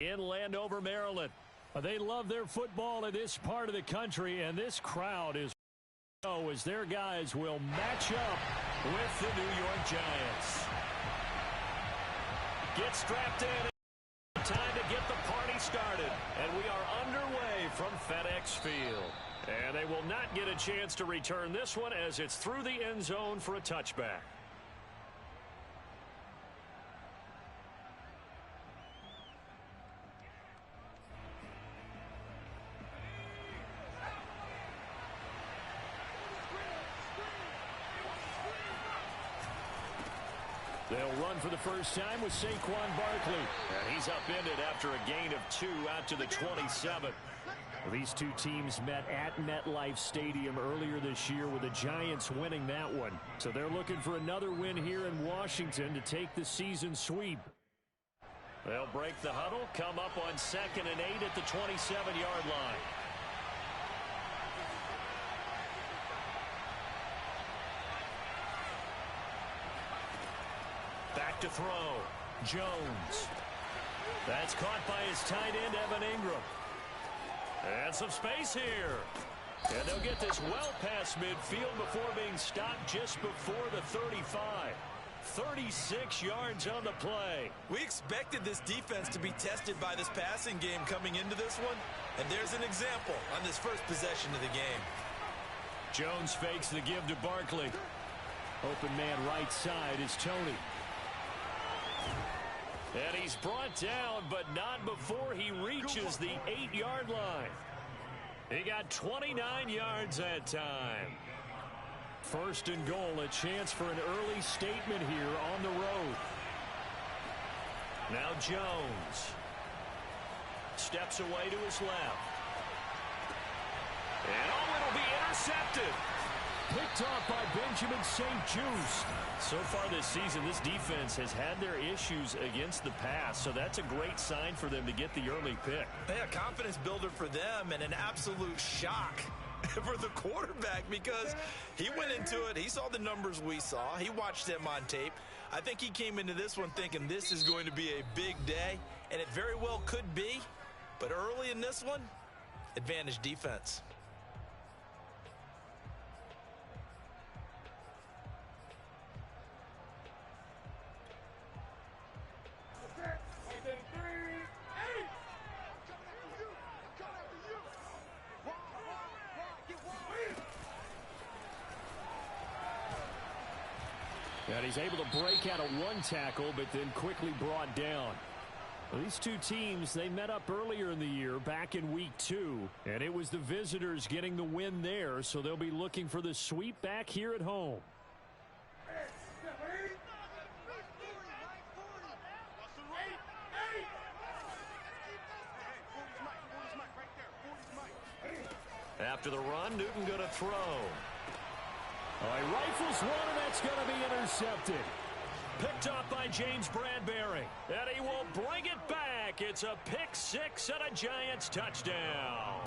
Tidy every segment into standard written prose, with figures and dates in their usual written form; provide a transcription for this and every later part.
In Landover, Maryland. They love their football in this part of the country, and this crowd is as their guys will match up with the New York Giants. Get strapped in. Time to get the party started. And we are underway from FedEx Field. And they will not get a chance to return this one as it's through the end zone for a touchback. They'll run for the first time with Saquon Barkley. And he's upended after a gain of 2 out to the 27. These two teams met at MetLife Stadium earlier this year with the Giants winning that one. So they're looking for another win here in Washington to take the season sweep. They'll break the huddle, come up on 2nd and 8 at the 27-yard line. Back to throw. Jones. That's caught by his tight end, Evan Ingram. And some space here. And they'll get this well past midfield before being stopped just before the 35. 36 yards on the play. We expected this defense to be tested by this passing game coming into this one. And there's an example on this first possession of the game. Jones fakes the give to Barkley. Open man right side is Tony. And he's brought down, but not before he reaches the 8-yard line. He got 29 yards that time. First and goal, a chance for an early statement here on the road. Now Jones steps away to his left. And it'll be intercepted. Picked off by Benjamin St-Juste. So far this season, this defense has had their issues against the pass, so that's a great sign for them to get the early pick. Yeah, confidence builder for them and an absolute shock for the quarterback because he went into it. He saw the numbers we saw. He watched them on tape. I think he came into this one thinking this is going to be a big day, and it very well could be. But early in this one, advantage defense. And he's able to break out of one tackle, but then quickly brought down. Well, these two teams, they met up earlier in the year, back in week 2. And it was the visitors getting the win there, so they'll be looking for the sweep back here at home. After the run, Newton going to throw. All right, rifles one, and that's going to be intercepted. Picked up by James Bradbury. And he will bring it back. It's a pick 6 and a Giants touchdown.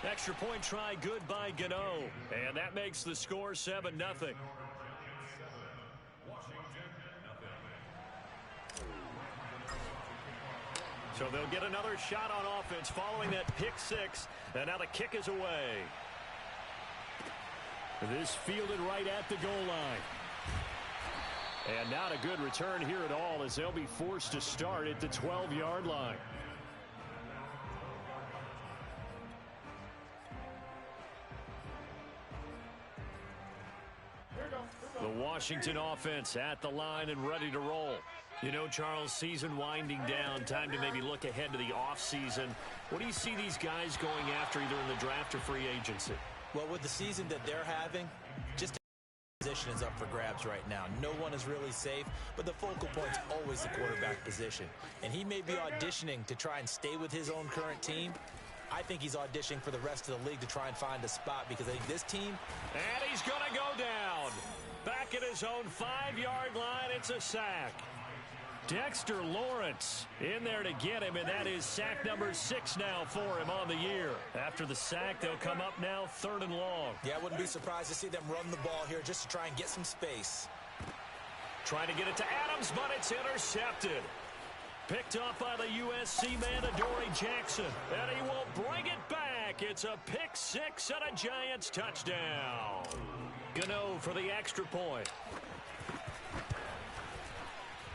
Extra point try good by Gano. And that makes the score 7-0. So they'll get another shot on offense following that pick 6. And now the kick is away. This fielded right at the goal line. And not a good return here at all as they'll be forced to start at the 12-yard line. The Washington offense at the line and ready to roll. You know, Charles, season winding down, time to maybe look ahead to the offseason. What do you see these guys going after either in the draft or free agency? Well, with the season that they're having, just position is up for grabs right now. No one is really safe, but the focal point's always the quarterback position. And he may be auditioning to try and stay with his own current team. I think he's auditioning for the rest of the league to try and find a spot because I think this team... And he's going to go down. Back at his own 5-yard line, it's a sack. Dexter Lawrence in there to get him, and that is sack number 6 now for him on the year. After the sack, they'll come up now 3rd and long. Yeah, I wouldn't be surprised to see them run the ball here just to try and get some space. Trying to get it to Adams, but it's intercepted. Picked off by the USC man, Adoree Jackson. And he will bring it back. It's a pick six and a Giants touchdown. Gano for the extra point.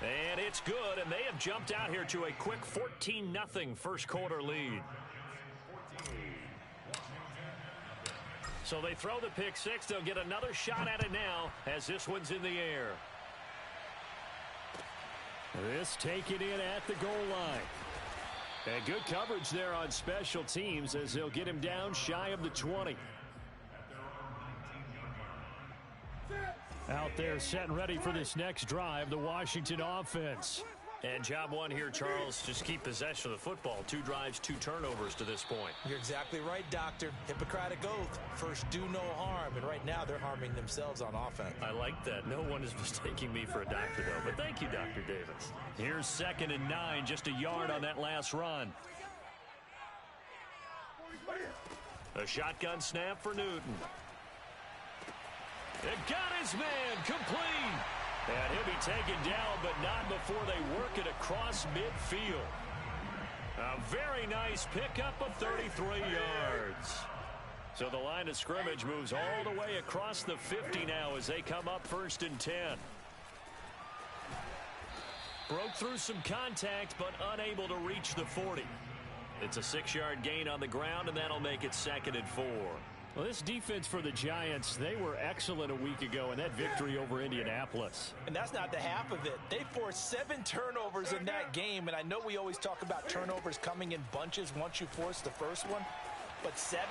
And it's good, and they have jumped out here to a quick 14-0 first quarter lead. So they throw the pick six. They'll get another shot at it now as this one's in the air. This taken in at the goal line. And good coverage there on special teams as they'll get him down shy of the 20. Out there set and ready for this next drive, the Washington offense. And job one here, Charles, just keep possession of the football. 2 drives, 2 turnovers to this point. You're exactly right, Doctor. Hippocratic oath. First, do no harm. And right now, they're harming themselves on offense. I like that. No one is mistaking me for a doctor, though. But thank you, Dr. Davis. Here's 2nd and 9, just a yard on that last run. A shotgun snap for Newton. It got his man complete. And he'll be taken down, but not before they work it across midfield. A very nice pickup of 33 yards. So the line of scrimmage moves all the way across the 50 now as they come up 1st and 10. Broke through some contact, but unable to reach the 40. It's a 6-yard gain on the ground, and that'll make it 2nd and 4. Well, this defense for the Giants, they were excellent a week ago in that victory over Indianapolis. And that's not the half of it. They forced 7 turnovers in that game, and I know we always talk about turnovers coming in bunches once you force the first one. But 7?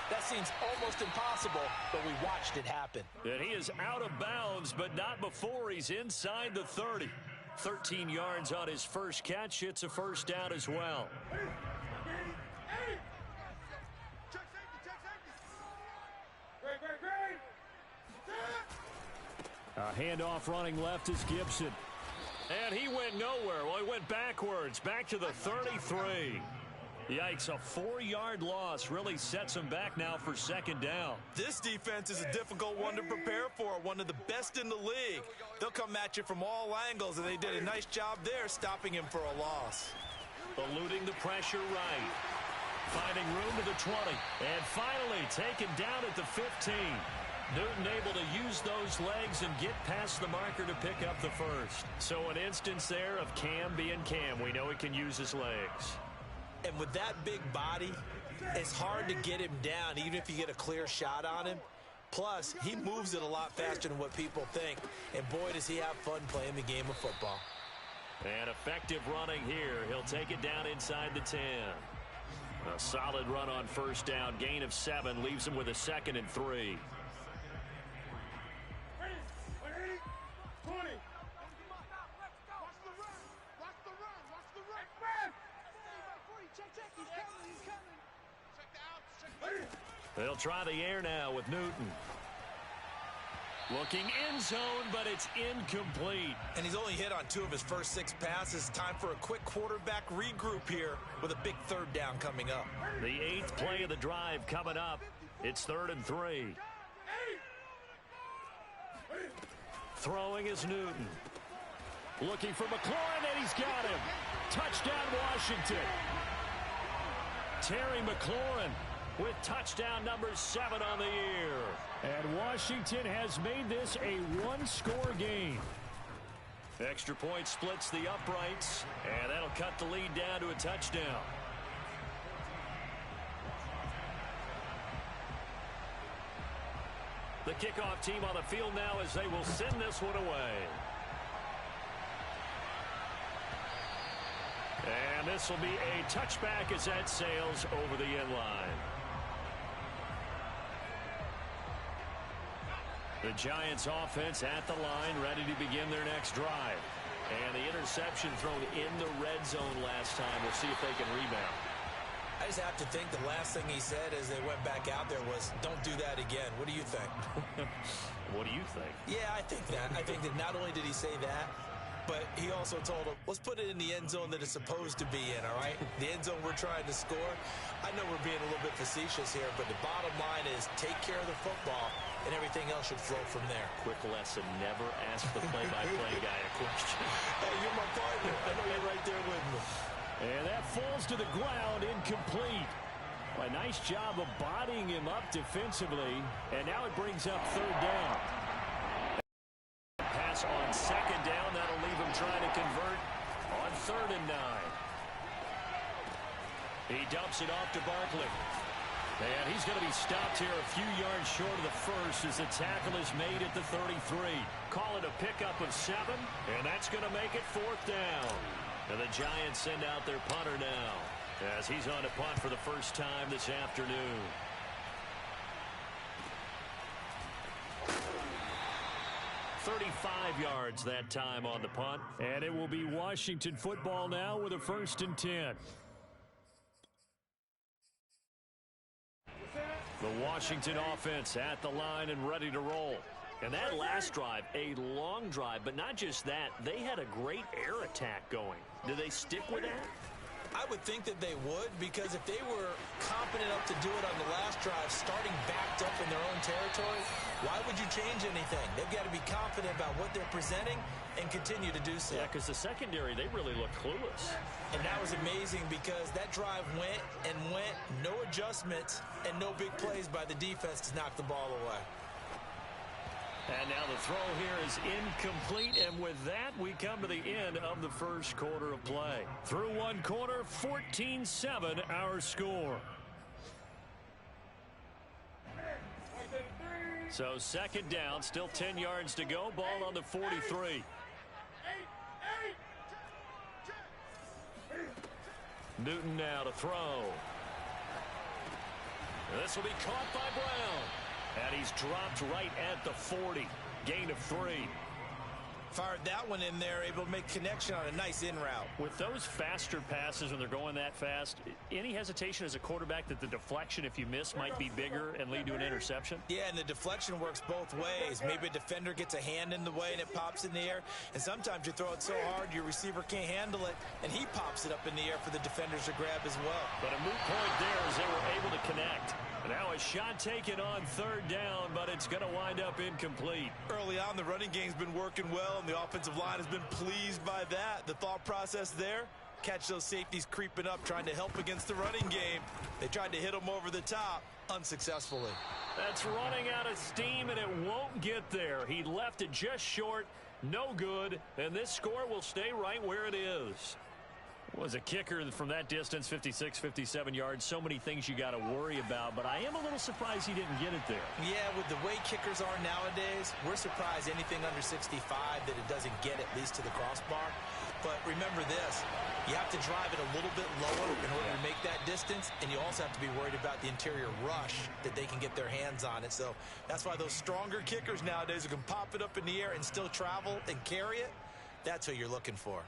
That seems almost impossible, but we watched it happen. And he is out of bounds, but not before he's inside the 30. 13 yards on his first catch. It's a first down as well. A handoff running left is Gibson. And he went nowhere. Well, he went backwards, back to the 33. Yikes, a 4-yard loss really sets him back now for 2nd down. This defense is a difficult one to prepare for, one of the best in the league. They'll come at you from all angles, and they did a nice job there stopping him for a loss. Eluding the pressure right. Finding room to the 20. And finally taken down at the 15. Newton able to use those legs and get past the marker to pick up the first. So an instance there of Cam being Cam. We know he can use his legs. And with that big body, it's hard to get him down, even if you get a clear shot on him. Plus, he moves it a lot faster than what people think. And boy, does he have fun playing the game of football. And effective running here. He'll take it down inside the 10. A solid run on first down. Gain of 7 leaves him with a 2nd and 3. They'll try the air now with Newton. Looking end zone, but it's incomplete. And he's only hit on 2 of his first 6 passes. Time for a quick quarterback regroup here with a big 3rd down coming up. The 8th play of the drive coming up. It's 3rd and 3. Throwing is Newton. Looking for McLaurin, and he's got him. Touchdown, Washington. Terry McLaurin with touchdown number 7 on the year. And Washington has made this a 1-score game. Extra point splits the uprights, and that'll cut the lead down to a touchdown. The kickoff team on the field now as they will send this one away. And this will be a touchback as that sails over the end line. The Giants offense at the line, ready to begin their next drive. And the interception thrown in the red zone last time. We'll see if they can rebound. I just have to think the last thing he said as they went back out there was, don't do that again. What do you think? What do you think? Yeah, I think that. I think that not only did he say that, but he also told him, let's put it in the end zone that it's supposed to be in, all right? The end zone we're trying to score. I know we're being a little bit facetious here, but the bottom line is take care of the football and everything else should flow from there. Quick lesson, never ask the play-by-play guy a question. Hey, you're my partner. I know you're right there with me. And that falls to the ground, incomplete. A nice job of bodying him up defensively, and now it brings up third down. Pass on second down, that'll leave him trying to convert on 3rd and 9. He dumps it off to Barkley. And he's going to be stopped here a few yards short of the first as the tackle is made at the 33. Call it a pickup of 7, and that's going to make it 4th down. And the Giants send out their punter now as he's on a punt for the first time this afternoon. "35 yards that time on the punt. And it will be Washington football now with a 1st and 10. The Washington offense at the line and ready to roll. And that last drive, a long drive, but not just that, they had a great air attack going. Do they stick with that? I would think that they would, because if they were competent enough to do it on the last drive, starting backed up in their own territory, why would you change anything? They've got to be confident about what they're presenting and continue to do so. Yeah, because the secondary, they really look clueless. And that was amazing because that drive went and went, no adjustments, and no big plays by the defense to knock the ball away. And now the throw here is incomplete, and with that, we come to the end of the first quarter of play. Through one quarter, 14-7 our score. So 2nd down, still 10 yards to go, ball on the 43. Newton now to throw. This will be caught by Brown. And he's dropped right at the 40. Gain of 3. Fired that one in there, able to make connection on a nice in route. With those faster passes when they're going that fast, any hesitation as a quarterback that the deflection, if you miss, might be bigger and lead to an interception? Yeah, and the deflection works both ways. Maybe a defender gets a hand in the way and it pops in the air. And sometimes you throw it so hard your receiver can't handle it, and he pops it up in the air for the defenders to grab as well. But a moot point there as they were able to connect. Now a shot taken on 3rd down, but it's going to wind up incomplete. Early on, the running game's been working well, and the offensive line has been pleased by that. The thought process there, catch those safeties creeping up, trying to help against the running game. They tried to hit them over the top, unsuccessfully. That's running out of steam, and it won't get there. He left it just short, no good, and this score will stay right where it is. Was a kicker from that distance, 56, 57 yards. So many things you got to worry about, but I am a little surprised he didn't get it there. Yeah, with the way kickers are nowadays, we're surprised anything under 65 that it doesn't get at least to the crossbar. But remember this, you have to drive it a little bit lower in order to make that distance, and you also have to be worried about the interior rush that they can get their hands on it. So that's why those stronger kickers nowadays who can pop it up in the air and still travel and carry it, that's who you're looking for.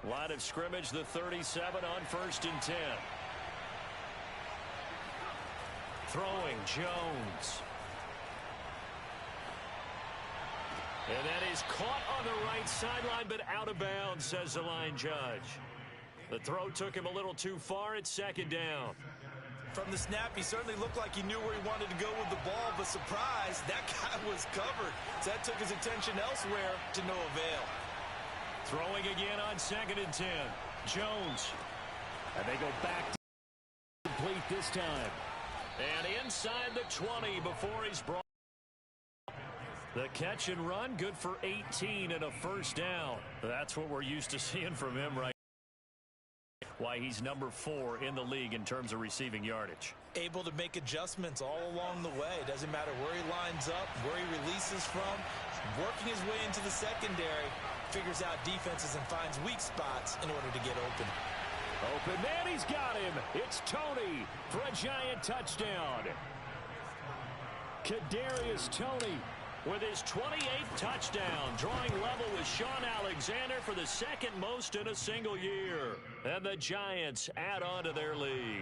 Line of scrimmage, the 37 on 1st and 10. Throwing, Jones. And that is caught on the right sideline, but out of bounds, says the line judge. The throw took him a little too far at 2nd down. From the snap, he certainly looked like he knew where he wanted to go with the ball, but surprise, that guy was covered. So that took his attention elsewhere to no avail. Throwing again on 2nd and 10. Jones. And they go back to complete this time. And inside the 20 before he's brought. The catch and run, good for 18 and a 1st down. That's what we're used to seeing from him right now. Why he's number 4 in the league in terms of receiving yardage. Able to make adjustments all along the way. Doesn't matter where he lines up, where he releases from. Working his way into the secondary. Figures out defenses and finds weak spots in order to get open. Open man, he's got him. It's Toney for a Giant touchdown. Kadarius Toney with his 28th touchdown, drawing level with Sean Alexander for the 2nd most in a single year. And the Giants add on to their lead.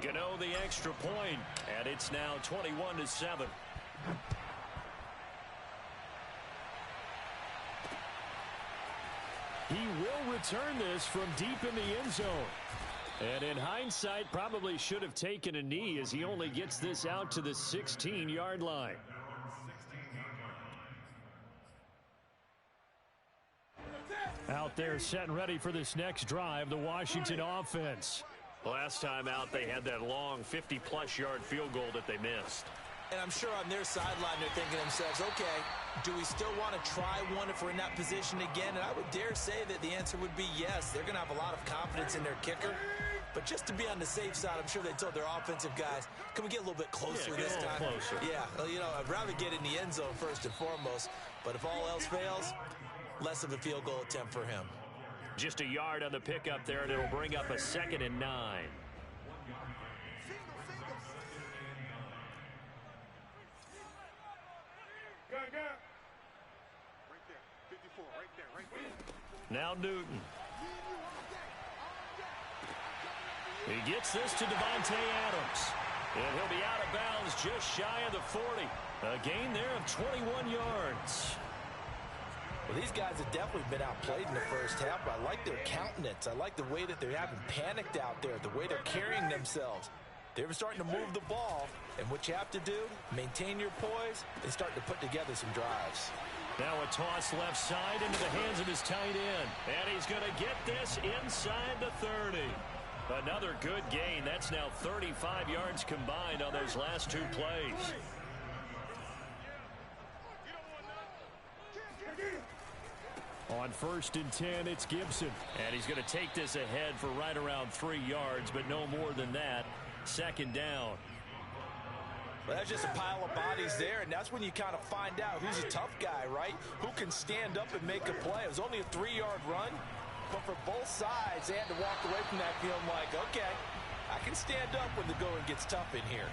Gano the extra point, and it's now 21-7. He will return this from deep in the end zone. And in hindsight, probably should have taken a knee as he only gets this out to the 16-yard line. Out there set and ready for this next drive, the Washington offense. Last time out, they had that long 50-plus yard field goal that they missed. And I'm sure on their sideline they're thinking to themselves, okay, do we still want to try one if we're in that position again? And I would dare say that the answer would be yes. They're going to have a lot of confidence in their kicker. But just to be on the safe side, I'm sure they told their offensive guys, can we get a little bit closer this time? Closer. Yeah, well, you know, I'd rather get in the end zone first and foremost. But if all else fails, less of a field goal attempt for him. Just a yard on the pickup there, and it'll bring up a 2nd and 9. Now Newton. He gets this to Davante Adams. And he'll be out of bounds just shy of the 40. A gain there of 21 yards. Well, these guys have definitely been outplayed in the first half, but I like their countenance. I like the way that they haven't panicked out there, the way they're carrying themselves. They're starting to move the ball, and what you have to do, maintain your poise, and start to put together some drives. Now a toss left side into the hands of his tight end. And he's going to get this inside the 30. Another good gain. That's now 35 yards combined on those last 2 plays. On 1st and 10, it's Gibson. And he's going to take this ahead for right around 3 yards, but no more than that. 2nd down. Well, that's just a pile of bodies there, and that's when you kind of find out who's a tough guy, right? Who can stand up and make a play. It was only a 3-yard run, but for both sides, they had to walk away from that feeling like, okay, I can stand up when the going gets tough in here.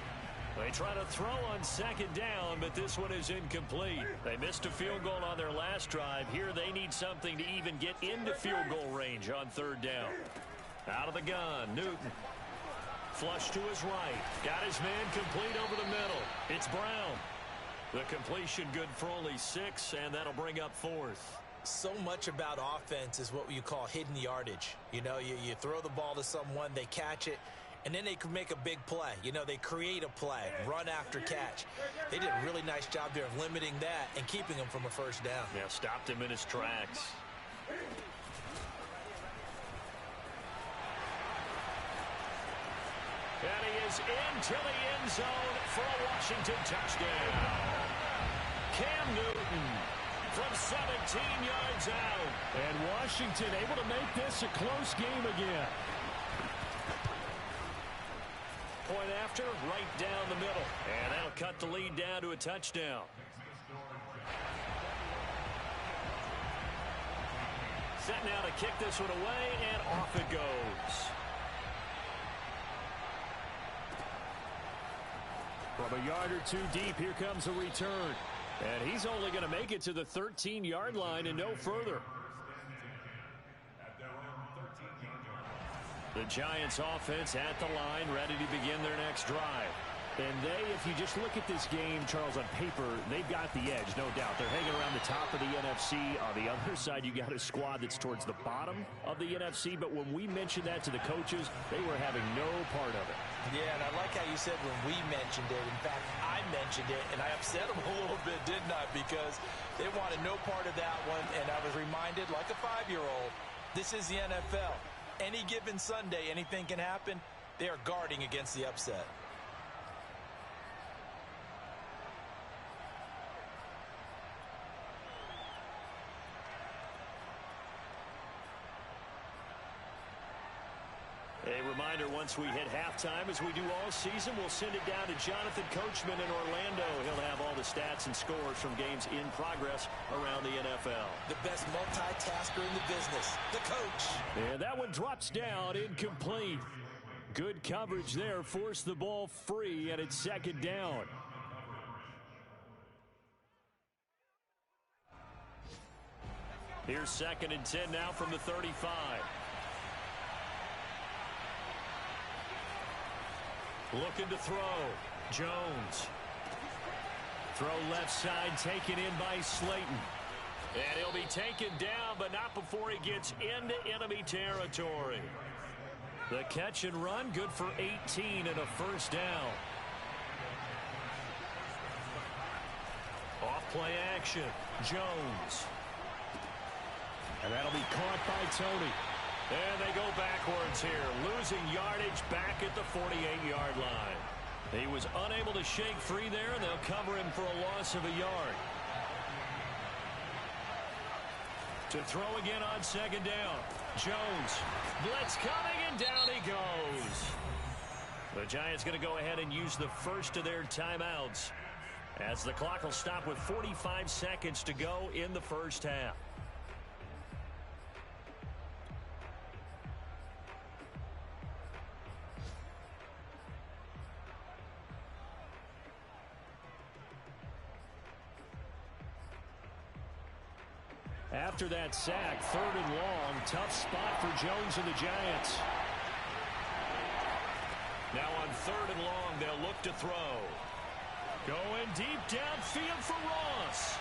They try to throw on 2nd down, but this one is incomplete. They missed a field goal on their last drive. Here they need something to even get into field goal range on 3rd down. Out of the gun, Newton. Flush to his right. Got his man complete over the middle. It's Brown. The completion good for only 6, and that'll bring up 4th. So much about offense is what you call hidden yardage. You know, you throw the ball to someone, they catch it, and then they can make a big play. You know, they create a play, run after catch. They did a really nice job there of limiting that and keeping him from a 1st down. Yeah, stopped him in his tracks. And he is into the end zone for a Washington touchdown. Cam Newton from 17 yards out. And Washington able to make this a close game again. Point after, right down the middle. And that'll cut the lead down to a touchdown. Set now to kick this one away, and off it goes. From a yard or 2 deep, here comes a return. And he's only going to make it to the 13-yard line and no further. The Giants offense at the line, ready to begin their next drive. And they, if you just look at this game, Charles, on paper, they've got the edge, no doubt. They're hanging around the top of the NFC. On the other side, you got a squad that's towards the bottom of the NFC. But when we mentioned that to the coaches, they were having no part of it. Yeah, and I like how you said when we mentioned it. In fact, I mentioned it, and I upset them a little bit, didn't I? Because they wanted no part of that one, and I was reminded, like a 5-year-old, this is the NFL. Any given Sunday, anything can happen. They are guarding against the upset. A reminder, once we hit halftime, as we do all season, we'll send it down to Jonathan Coachman in Orlando. He'll have all the stats and scores from games in progress around the NFL. The best multitasker in the business, the coach. And that one drops down, incomplete. Good coverage there, forced the ball free, and it's 2nd down. Here's 2nd and 10 now from the 35. Looking to throw. Jones. Throw left side, taken in by Slayton. And he'll be taken down, but not before he gets into enemy territory. The catch and run, good for 18 and a first down. Off play action, Jones. And that'll be caught by Tony. And they go backwards here, losing yardage back at the 48-yard line. He was unable to shake free there, and they'll cover him for a loss of a yard. To throw again on second down. Jones. Blitz coming, and down he goes. The Giants going to go ahead and use the first of their timeouts, as the clock will stop with 45 seconds to go in the first half. After that sack, 3rd and long, tough spot for Jones and the Giants. Now on 3rd and long, they'll look to throw. Going deep downfield for Ross.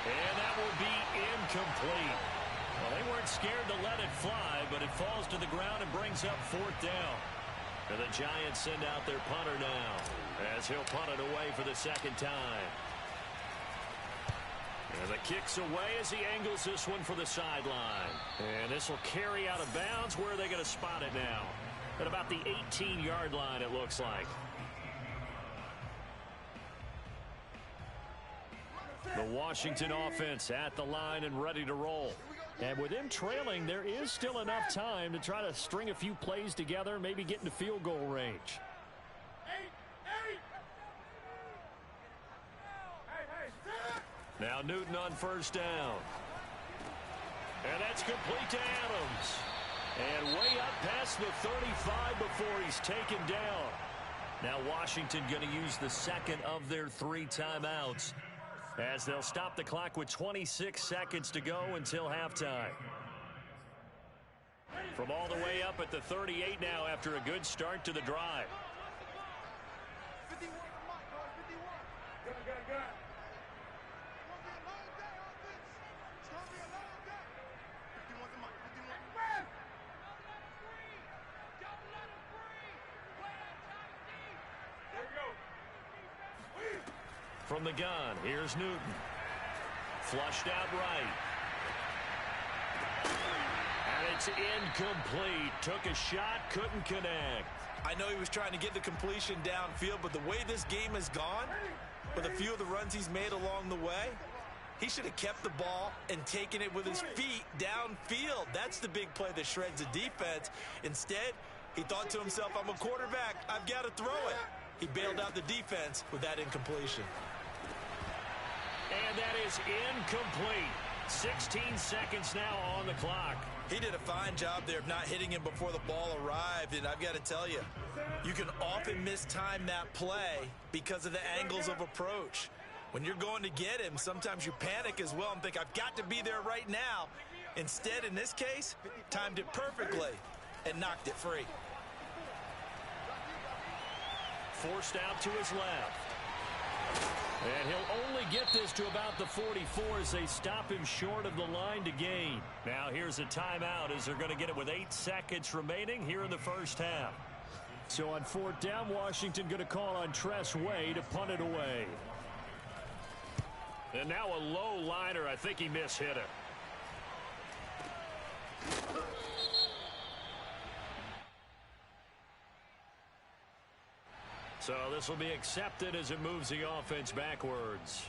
And that will be incomplete. Well, they weren't scared to let it fly, but it falls to the ground and brings up 4th down. And the Giants send out their punter now, as he'll punt it away for the second time. And the kick's away as he angles this one for the sideline. And this will carry out of bounds. Where are they going to spot it now? At about the 18-yard line, it looks like. The Washington offense at the line and ready to roll. And with them trailing, there is still enough time to try to string a few plays together, maybe get into field goal range. Now Newton on first down. And that's complete to Adams. And way up past the 35 before he's taken down. Now Washington going to use the second of their 3 timeouts, as they'll stop the clock with 26 seconds to go until halftime. From all the way up at the 38 now after a good start to the drive. From the gun, here's Newton. Flushed out right. And it's incomplete. Took a shot, couldn't connect. I know he was trying to get the completion downfield, but the way this game has gone, with a few of the runs he's made along the way, he should have kept the ball and taken it with his feet downfield. That's the big play that shreds the defense. Instead, he thought to himself, I'm a quarterback, I've got to throw it. He bailed out the defense with that incompletion. And that is incomplete. 16 seconds now on the clock. He did a fine job there of not hitting him before the ball arrived, and I've got to tell you, you can often mistime that play because of the angles of approach. When you're going to get him, sometimes you panic as well and think, I've got to be there right now. Instead, in this case, timed it perfectly and knocked it free. Forced out to his left. And he'll only get this to about the 44 as they stop him short of the line to gain. Now here's a timeout as they're going to get it with 8 seconds remaining here in the first half. So on 4th down, Washington going to call on Tress Way to punt it away. And now a low liner. I think he mishit it. So this will be accepted as it moves the offense backwards.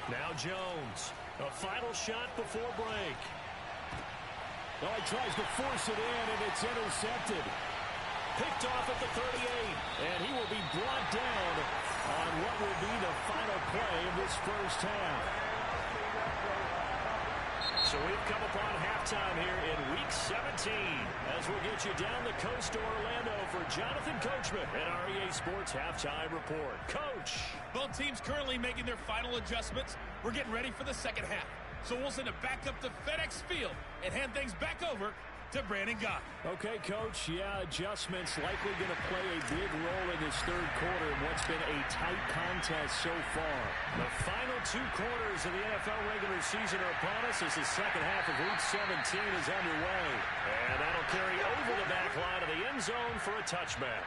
Now Jones, a final shot before break. Oh, he tries to force it in, and it's intercepted. Picked off at the 38, and he will be brought down on what will be the final play of this first half. So we've come upon halftime here in Week 17 as we'll get you down the coast to Orlando for Jonathan Coachman at our EA Sports Halftime Report. Coach. Both teams currently making their final adjustments. We're getting ready for the second half. So we'll send it back up to FedEx Field and hand things back over to Brandon Gott. Okay, Coach. Yeah, adjustments likely going to play a big role in this third quarter in what's been a tight contest so far. The final 2 quarters of the NFL regular season are upon us as the second half of Week 17 is underway. And that'll carry over the back line of the end zone for a touchback.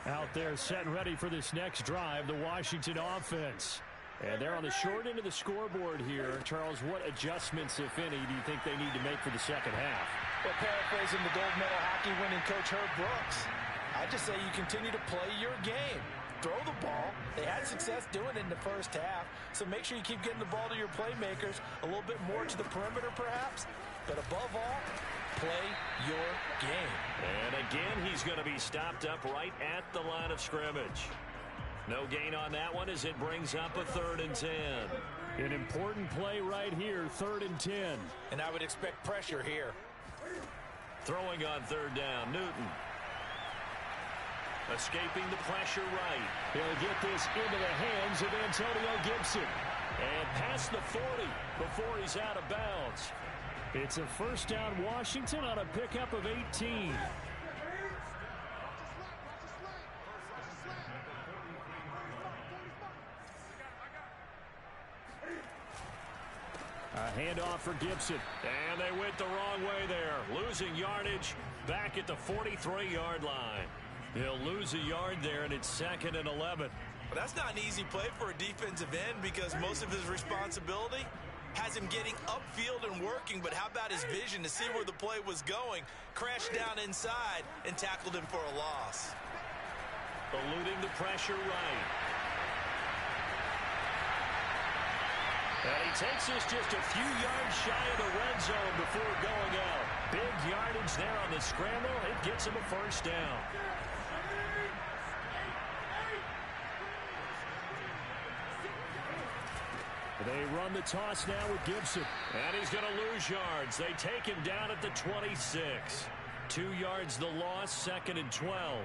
Out there set and ready for this next drive, the Washington offense. And they're on the short end of the scoreboard here. Charles, what adjustments, if any, do you think they need to make for the second half? Well, paraphrasing the gold medal hockey winning coach Herb Brooks, I just say you continue to play your game. Throw the ball. They had success doing it in the first half, so make sure you keep getting the ball to your playmakers, a little bit more to the perimeter perhaps, but above all, play your game. And again, he's going to be stopped up right at the line of scrimmage. No gain on that one as it brings up a 3rd and 10. An important play right here, 3rd and 10. And I would expect pressure here. Throwing on 3rd down, Newton. Escaping the pressure right. He'll get this into the hands of Antonio Gibson. And past the 40 before he's out of bounds. It's a first down Washington on a pickup of 18. A handoff for Gibson. And they went the wrong way there. Losing yardage back at the 43-yard line. He'll lose a yard there, and it's 2nd and 11. Well, that's not an easy play for a defensive end because most of his responsibility has him getting upfield and working, but how about his vision to see where the play was going? Crashed down inside and tackled him for a loss. Eluding the pressure right. And he takes this just a few yards shy of the red zone before going out. Big yardage there on the scramble. It gets him a first down. They run the toss now with Gibson. And he's going to lose yards. They take him down at the 26. 2 yards the loss, 2nd and 12.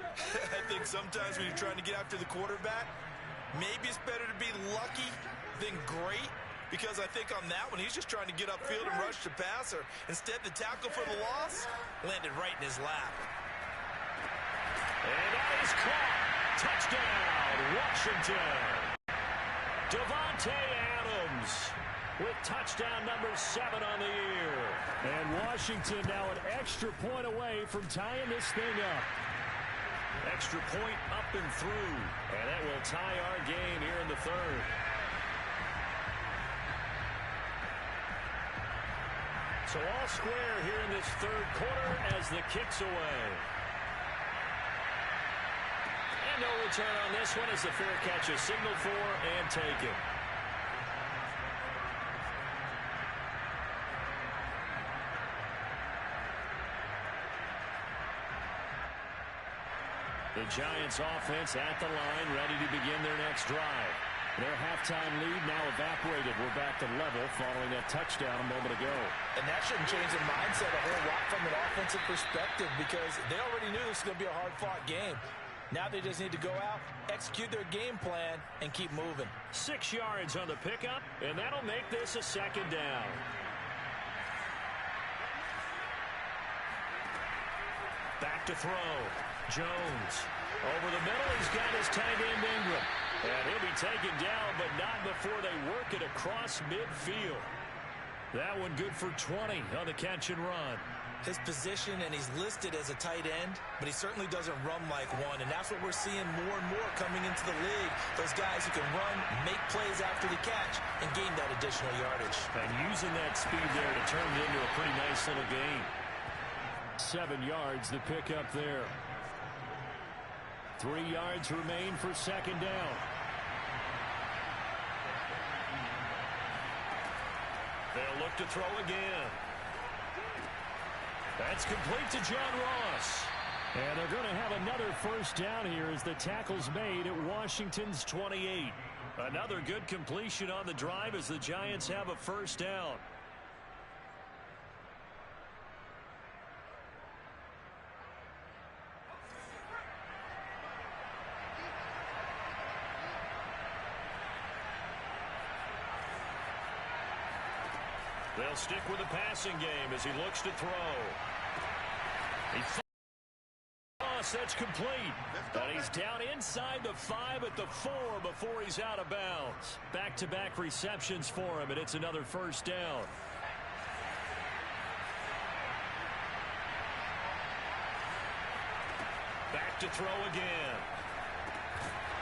I think sometimes when you're trying to get after the quarterback, maybe it's better to be lucky than great, because I think on that one, he's just trying to get upfield and rush the passer. Instead, the tackle for the loss landed right in his lap. And that is caught. Touchdown, Washington. Davante Adams with touchdown number 7 on the year. And Washington now an extra point away from tying this thing up. Extra point up and through. And that will tie our game here in the 3rd. So all square here in this 3rd quarter as the kick's away. And no return on this one as the fair catch is signaled for and taken. The Giants offense at the line, ready to begin their next drive. Their halftime lead now evaporated. We're back to level following that touchdown a moment ago. And that shouldn't change their mindset a whole lot from an offensive perspective because they already knew this was going to be a hard-fought game. Now they just need to go out, execute their game plan, and keep moving. 6 yards on the pickup, and that'll make this a 2nd down. Back to throw. Jones. Over the middle, he's got his tight end Ingram. And he'll be taken down, but not before they work it across midfield. That one good for 20 on the catch and run. His position, and he's listed as a tight end, but he certainly doesn't run like one, and that's what we're seeing more and more coming into the league. Those guys who can run, make plays after the catch, and gain that additional yardage. And using that speed there to turn it into a pretty nice little gain. 7 yards, the pickup there. 3 yards remain for 2nd down. They'll look to throw again. That's complete to John Ross. And they're going to have another first down here as the tackle's made at Washington's 28. Another good completion on the drive as the Giants have a first down. They'll stick with the passing game as he looks to throw. He that's complete. And he's down inside the 5 at the 4 before he's out of bounds. Back-to-back receptions for him, and it's another first down. Back to throw again.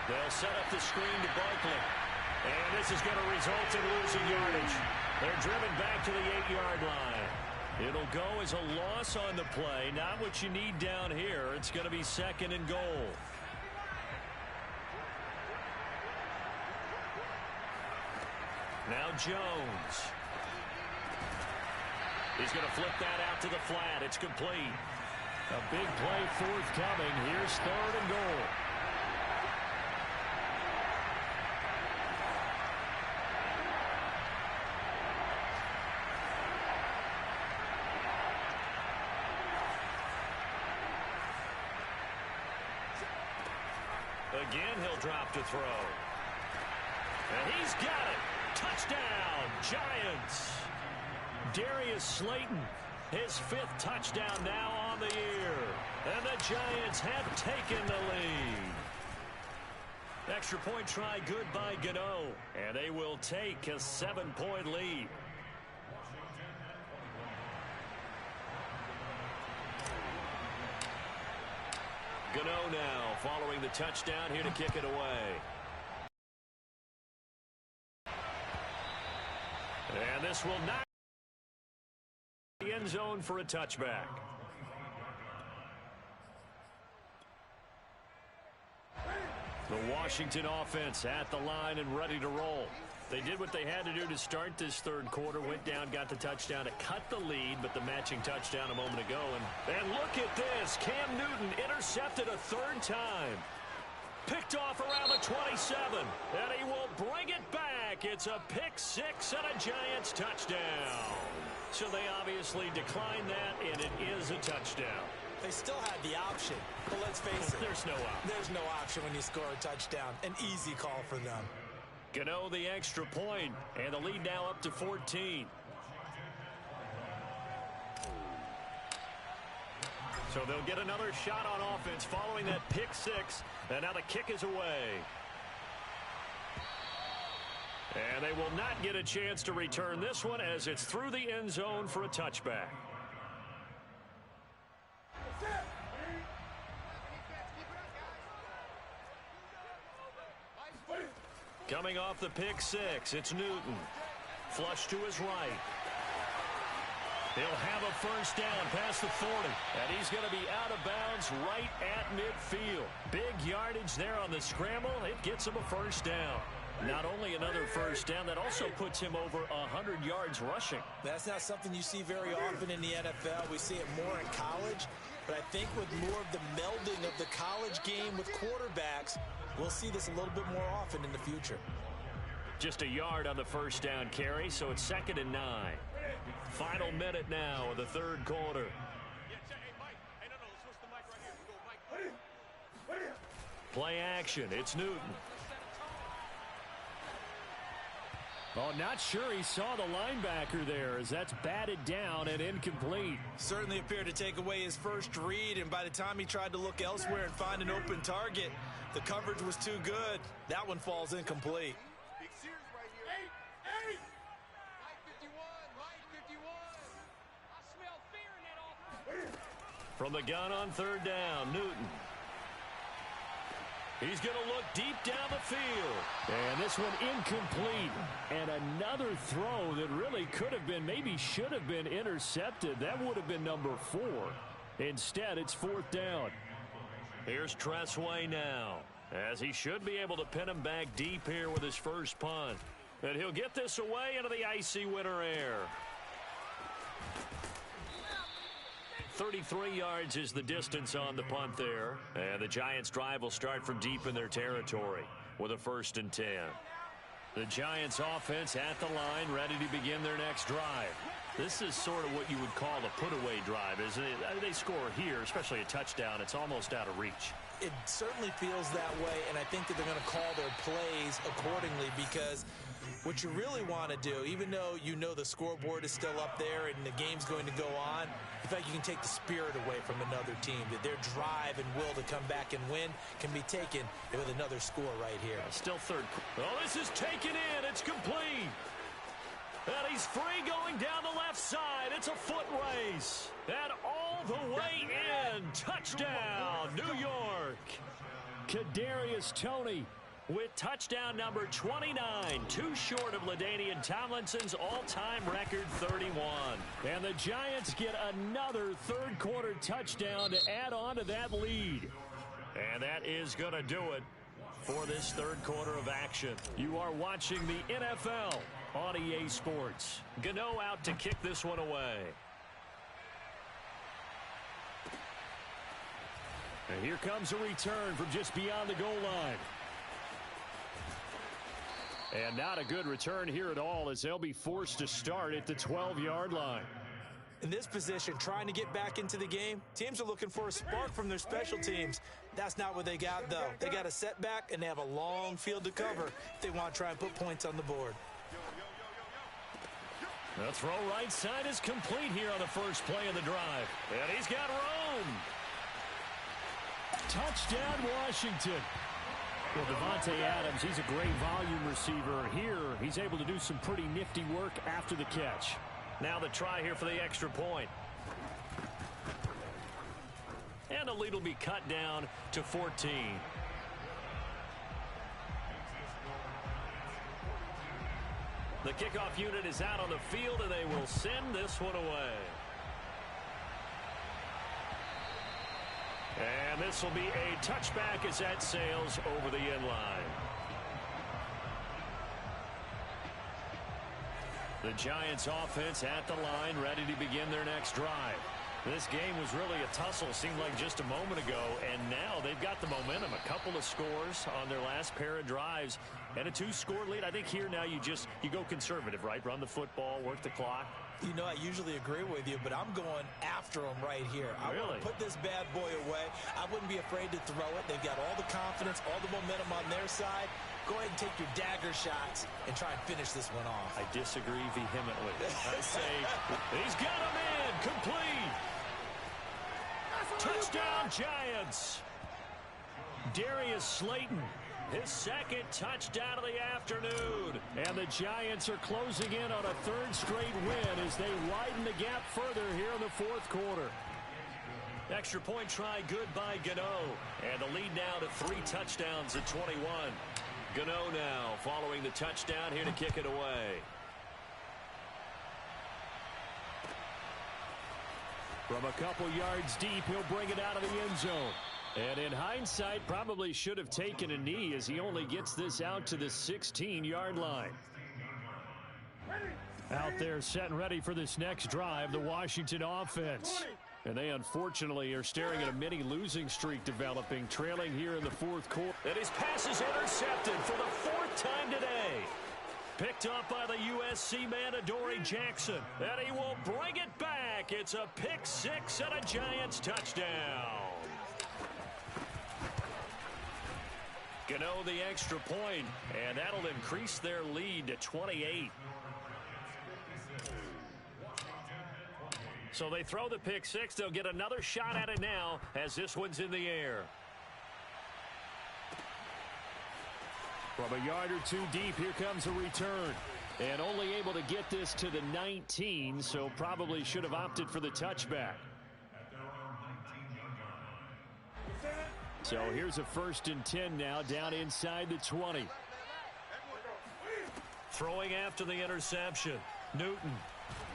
They'll set up the screen to Barkley. And this is going to result in losing yardage. They're driven back to the 8-yard line. It'll go as a loss on the play. Not what you need down here. It's going to be 2nd and goal. Now Jones. He's going to flip that out to the flat. It's complete. A big play forthcoming. Here's 3rd and goal. Again, he'll drop to throw. And he's got it. Touchdown, Giants. Darius Slayton, his 5th touchdown now on the year. And the Giants have taken the lead. Extra point try good by Gano. And they will take a 7-point lead. Gano now following the touchdown here to kick it away. And this will not be the end zone for a touchback. The Washington offense at the line and ready to roll. They did what they had to do to start this 3rd quarter. Went down, got the touchdown to cut the lead, but the matching touchdown a moment ago. And look at this. Cam Newton intercepted a 3rd time. Picked off around the 27. And he will bring it back. It's a pick 6 and a Giants touchdown. So they obviously declined that, and it is a touchdown. They still had the option, but let's face it. There's no option. There's no option when you score a touchdown. An easy call for them. Gano the extra point, and the lead now up to 14. So they'll get another shot on offense following that pick 6, and now the kick is away. And they will not get a chance to return this one as it's through the end zone for a touchback. Coming off the pick 6, it's Newton. Flush to his right. He'll have a first down past the 40. And he's going to be out of bounds right at midfield. Big yardage there on the scramble. It gets him a first down. Not only another first down, that also puts him over 100 yards rushing. That's not something you see very often in the NFL. We see it more in college. But I think with more of the melding of the college game with quarterbacks, we'll see this a little bit more often in the future. Just a yard on the first down carry, so it's 2nd and 9. Final minute now of the 3rd quarter. Play action. It's Newton. Oh, not sure he saw the linebacker there as that's batted down and incomplete. Certainly appeared to take away his first read, and by the time he tried to look elsewhere and find an open target, the coverage was too good. That one falls incomplete. From the gun on 3rd down, Newton. He's going to look deep down the field. And this one incomplete. And another throw that really could have been, maybe should have been intercepted. That would have been number 4. Instead, it's 4th down. Here's Tressway now, as he should be able to pin him back deep here with his first punt. And he'll get this away into the icy winter air. 33 yards is the distance on the punt there. And the Giants' drive will start from deep in their territory with a 1st and 10. The Giants' offense at the line, ready to begin their next drive. This is sort of what you would call a put-away drive, isn't it? They score here, especially a touchdown. It's almost out of reach. It certainly feels that way, and I think that they're going to call their plays accordingly because What you really want to do, even though you know the scoreboard is still up there and the game's going to go on, in fact, you can take the spirit away from another team, that their drive and will to come back and win can be taken with another score right here. Still third. Oh, this is taken in. It's complete. And he's free going down the left side. It's a foot race. And all the way in. Touchdown, New York. Kadarius Toney with touchdown number 29. Too short of LaDainian Tomlinson's all-time record 31. And the Giants get another third-quarter touchdown to add on to that lead. And that is going to do it for this third quarter of action. You are watching the NFL on EA Sports. Gano out to kick this one away. And here comes a return from just beyond the goal line. And not a good return here at all, as they'll be forced to start at the 12-yard line. In this position, trying to get back into the game, teams are looking for a spark from their special teams. That's not what they got, though. They got a setback, and they have a long field to cover if they want to try and put points on the board. The throw right side is complete here on the first play of the drive. And he's got room. Touchdown, Washington. Well, Devontae Adams, he's a great volume receiver. Here, he's able to do some pretty nifty work after the catch. Now the try here for the extra point. And the lead will be cut down to 14. The kickoff unit is out on the field, and they will send this one away. And this will be a touchback as that sails over the end line. The Giants offense at the line, ready to begin their next drive. This game was really a tussle, seemed like just a moment ago, and now they've got the momentum. A couple of scores on their last pair of drives, and a 2-score lead. I think here now you go conservative, right? Run the football, work the clock. You know, I usually agree with you, but I'm going after them right here. I want to put this bad boy away. I wouldn't be afraid to throw it. They've got all the confidence, all the momentum on their side. Go ahead and take your dagger shots and try and finish this one off. I disagree vehemently. I say he's got him in, complete. Touchdown, Giants. Darius Slayton, his second touchdown of the afternoon. And the Giants are closing in on a third straight win as they widen the gap further here in the fourth quarter. Extra point try good by Gano. And the lead now to 3 touchdowns at 21. Gano now following the touchdown here to kick it away. From a couple yards deep, he'll bring it out of the end zone. And in hindsight, probably should have taken a knee as he only gets this out to the 16-yard line. Out there set and ready for this next drive, the Washington offense. And they unfortunately are staring at a mini losing streak developing, trailing here in the fourth quarter. And his pass is intercepted for the 4th time today. Picked up by the USC man, Adoree Jackson. And he will bring it back. It's a pick 6 and a Giants touchdown. Gano the extra point, and that'll increase their lead to 28. So they throw the pick 6. They'll get another shot at it now as this one's in the air. From a yard or two deep, here comes a return. And only able to get this to the 19, so probably should have opted for the touchback. So here's a 1st and 10 now, down inside the 20. Throwing after the interception. Newton.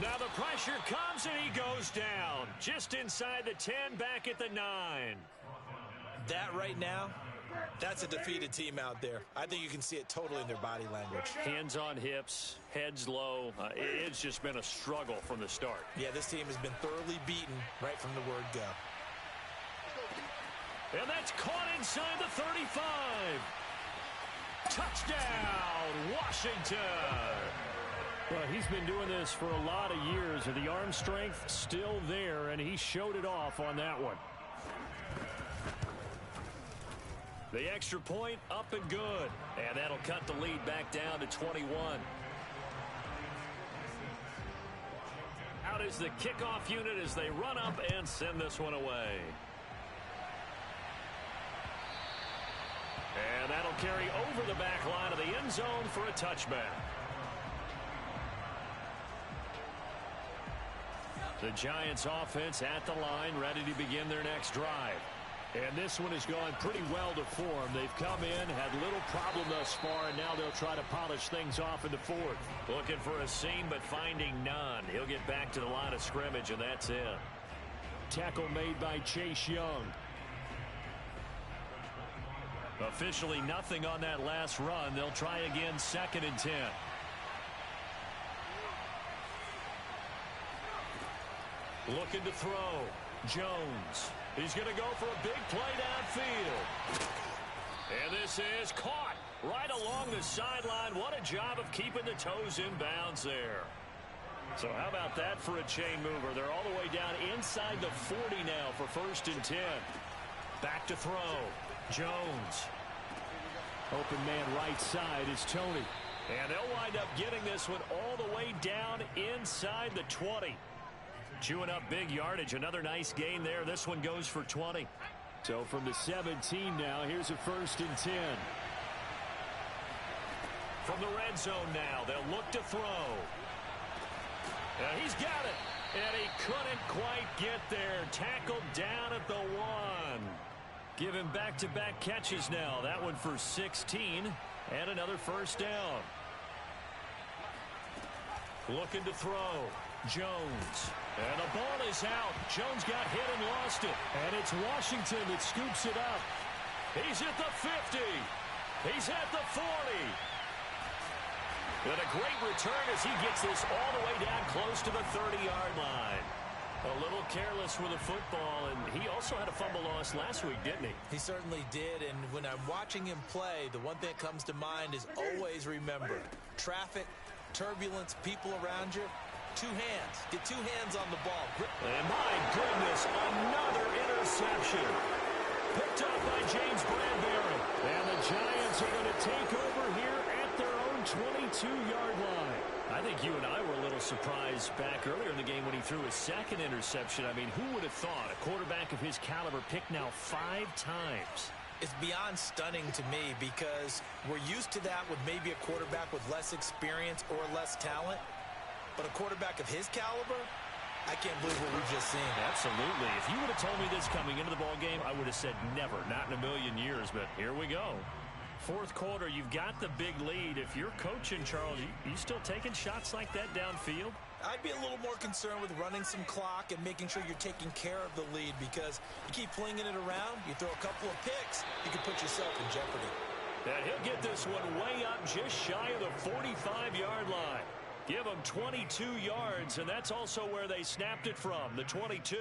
Now the pressure comes and he goes down. Just inside the 10, back at the 9. That right now, that's a defeated team out there. I think you can see it totally in their body language. Hands on hips, heads low. It's just been a struggle from the start. Yeah, this team has been thoroughly beaten right from the word go. And that's caught inside the 35. Touchdown, Washington. Well, he's been doing this for a lot of years, and the arm strength still there, and he showed it off on that one. The extra point up and good. And that'll cut the lead back down to 21. Out is the kickoff unit as they run up and send this one away. And that'll carry over the back line of the end zone for a touchback. The Giants offense at the line, ready to begin their next drive. And this one has gone pretty well to form. They've come in, had little problem thus far, and now they'll try to polish things off in the fourth. Looking for a seam, but finding none. He'll get back to the line of scrimmage, and that's it. Tackle made by Chase Young. Officially nothing on that last run. They'll try again, 2nd and 10. Looking to throw. Jones. He's going to go for a big play downfield. And this is caught right along the sideline. What a job of keeping the toes in bounds there. So how about that for a chain mover? They're all the way down inside the 40 now for 1st and 10. Back to throw. Jones. Open man right side is Tony. And they'll wind up getting this one all the way down inside the 20. Chewing up big yardage. Another nice gain there. This one goes for 20. So from the 17 now, here's a 1st and 10. From the red zone now, they'll look to throw. And he's got it. And he couldn't quite get there. Tackled down at the 1. Give him back-to-back catches now. That one for 16. And another 1st down. Looking to throw. Jones. And the ball is out. Jones got hit and lost it. And it's Washington that scoops it up. He's at the 50. He's at the 40. And a great return as he gets this all the way down close to the 30-yard line. A little careless with the football, and he also had a fumble loss last week, didn't he? He certainly did, and when I'm watching him play, the one thing that comes to mind is always remember, traffic, turbulence, people around you, 2 hands. Get 2 hands on the ball. And my goodness, another interception. Picked up by James Bradbury. And the Giants are going to take over here at their own 22-yard line. I think you and I were a little surprised back earlier in the game when he threw his 2nd interception. I mean, who would have thought a quarterback of his caliber picked now 5 times? It's beyond stunning to me because we're used to that with maybe a quarterback with less experience or less talent. But a quarterback of his caliber, I can't believe what we've just seen. Absolutely. If you would have told me this coming into the ballgame, I would have said never, not in a million years. But here we go. 4th quarter, you've got the big lead. If you're coaching, Charles, you still taking shots like that downfield? I'd be a little more concerned with running some clock and making sure you're taking care of the lead because you keep flinging it around, you throw a couple of picks, you can put yourself in jeopardy. And he'll get this one way up just shy of the 45-yard line. Give them 22 yards, and that's also where they snapped it from, the 22.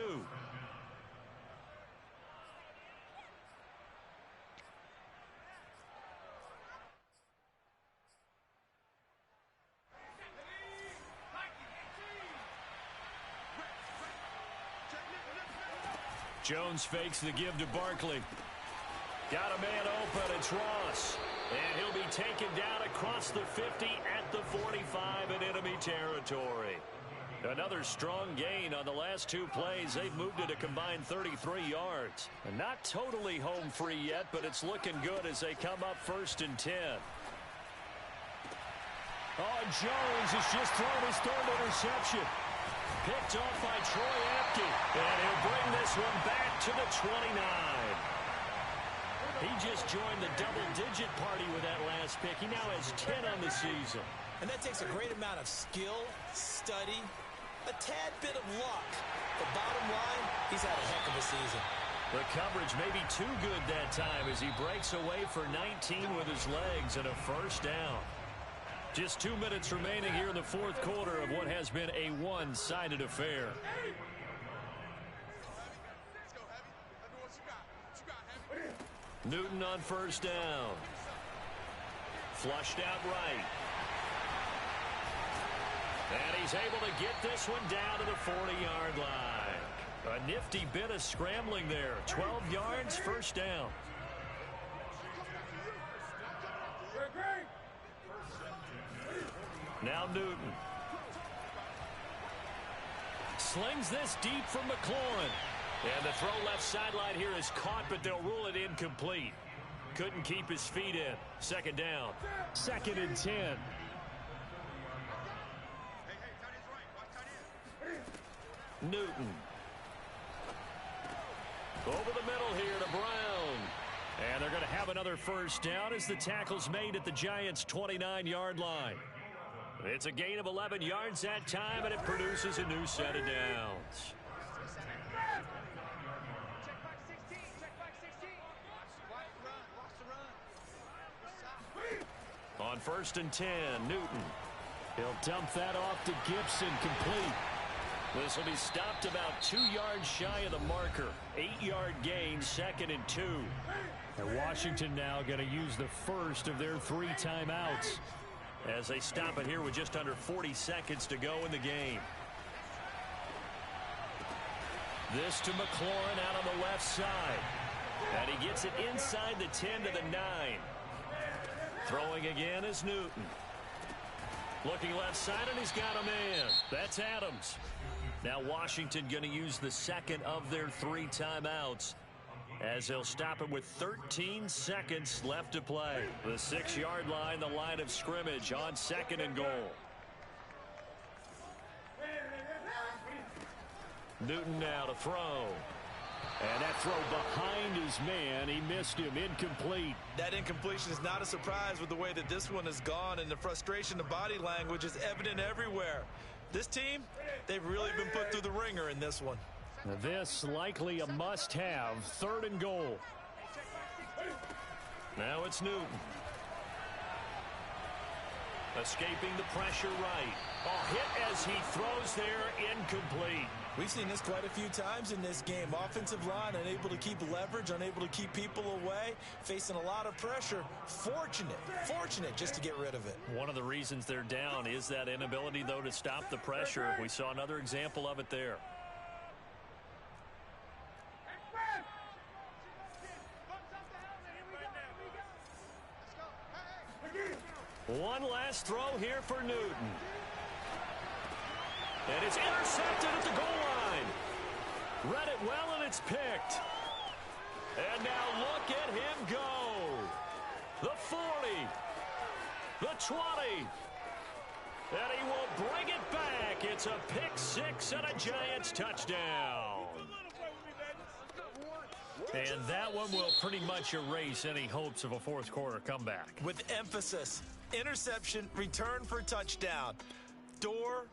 Jones fakes the give to Barkley. Got a man open. It's Ross. And he'll be taken down across the 50 at the 45 in enemy territory. Another strong gain on the last 2 plays. They've moved it a combined 33 yards. And not totally home free yet, but it's looking good as they come up 1st and 10. Oh, Jones has just thrown his 3rd interception. Picked off by Troy Apke. And he'll bring this one back to the 29. He just joined the double-digit party with that last pick. He now has 10 on the season. And that takes a great amount of skill, study, a tad bit of luck. But bottom line, he's had a heck of a season. The coverage may be too good that time as he breaks away for 19 with his legs and a 1st down. Just 2 minutes remaining here in the 4th quarter of what has been a one-sided affair. Newton on 1st down. Flushed out right. And he's able to get this one down to the 40-yard line. A nifty bit of scrambling there. 12 yards, 1st down. Now Newton. Slings this deep from McLaurin. And the throw left sideline here is caught, but they'll rule it incomplete. Couldn't keep his feet in. Second down. 2nd and 10. Newton. Over the middle here to Brown. And they're going to have another first down as the tackle's made at the Giants' 29-yard line. It's a gain of 11 yards that time, and it produces a new set of downs. On 1st and 10, Newton. He'll dump that off to Gibson, complete. This will be stopped about 2 yards shy of the marker. 8-yard gain, 2nd and 2. And Washington now going to use the first of their 3 timeouts as they stop it here with just under 40 seconds to go in the game. This to McLaurin out on the left side. And he gets it inside the 10 to the 9. Throwing again is Newton. Looking left side, and he's got a man. That's Adams. Now Washington going to use the second of their 3 timeouts as they'll stop it with 13 seconds left to play. The 6-yard line, the line of scrimmage on 2nd and goal. Newton now to throw. And that throw behind his man. He missed him. Incomplete. That incompletion is not a surprise with the way that this one has gone, and the frustration, the body language is evident everywhere. This team, they've really been put through the ringer in this one. This likely a must-have. 3rd and goal. Now it's Newton. Escaping the pressure right. A hit as he throws there, incomplete. We've seen this quite a few times in this game. Offensive line unable to keep leverage, unable to keep people away, facing a lot of pressure. Fortunate just to get rid of it. One of the reasons they're down is that inability, though, to stop the pressure. We saw another example of it there. One last throw here for Newton. And it's intercepted at the goal line. Read it well, and it's picked. And now look at him go. The 40. The 20. And he will bring it back. It's a pick 6 and a Giants touchdown. And that one will pretty much erase any hopes of a fourth quarter comeback. With emphasis, interception, return for touchdown. Door